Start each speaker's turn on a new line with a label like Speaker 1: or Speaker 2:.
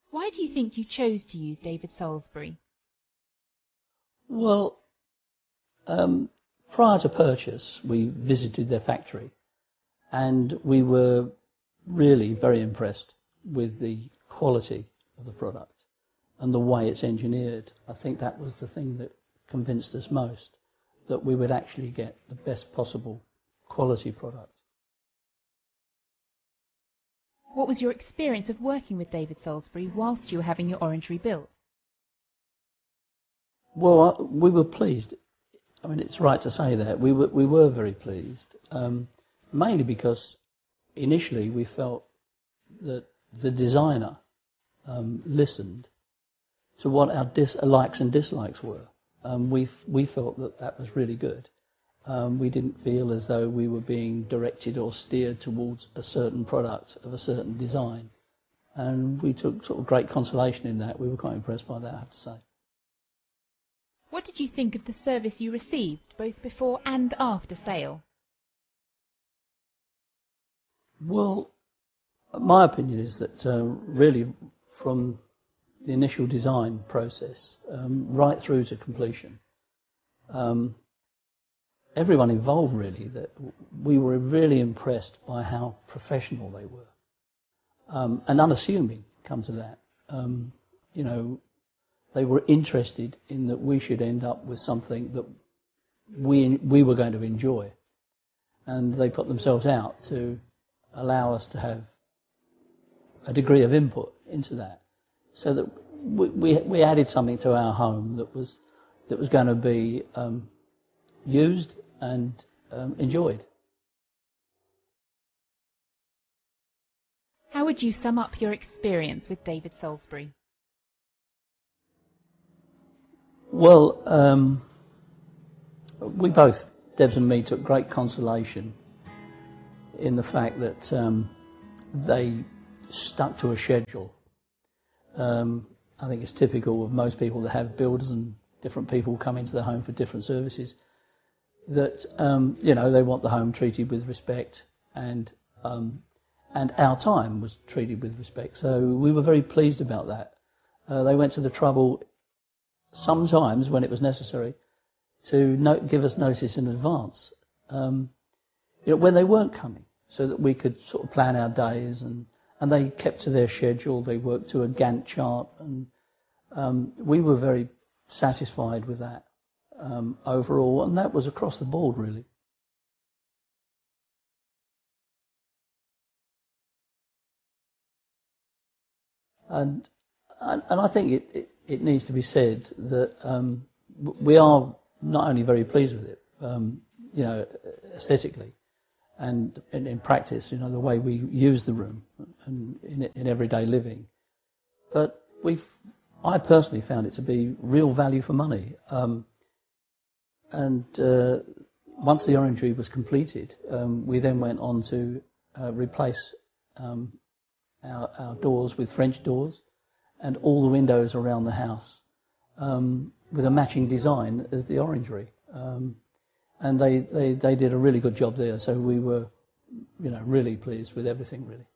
Speaker 1: Why do you think you chose to use David Salisbury?
Speaker 2: Well, prior to purchase, we visited their factory, and we were really very impressed with the quality of the product and the way it's engineered. I think that was the thing that convinced us most, that we would actually get the best possible quality product.
Speaker 1: What was your experience of working with David Salisbury whilst you were having your orangery built?
Speaker 2: Well, we were pleased. I mean, it's right to say that. We were very pleased, mainly because initially we felt that the designer listened to what our likes and dislikes were. We felt that that was really good. We didn't feel as though we were being directed or steered towards a certain product of a certain design. And we took sort of great consolation in that. We were quite impressed by that, I have to say.
Speaker 1: What did you think of the service you received, both before and after sale?
Speaker 2: Well, my opinion is that really from the initial design process right through to completion, everyone involved really, that we were really impressed by how professional they were, and unassuming, come to that. You know, they were interested in that we should end up with something that we were going to enjoy, and they put themselves out to allow us to have a degree of input into that, so that we added something to our home that was going to be used and enjoyed.
Speaker 1: How would you sum up your experience with David Salisbury?
Speaker 2: Well, we both, Debs and me, took great consolation in the fact that they stuck to a schedule. I think it's typical of most people that have builders and different people come into the home for different services, that you know, they want the home treated with respect, and our time was treated with respect. So we were very pleased about that. They went to the trouble sometimes when it was necessary to give us notice in advance, you know, when they weren't coming, so that we could sort of plan our days, and they kept to their schedule. They worked to a Gantt chart, and we were very satisfied with that overall, and that was across the board really. And I think it needs to be said that we are not only very pleased with it, you know, aesthetically, and in practice, you know, the way we use the room and in everyday living, but I personally found it to be real value for money. And once the orangery was completed, we then went on to replace our doors with French doors, and all the windows around the house with a matching design as the orangery. And they did a really good job there, so we were, you know, really pleased with everything really.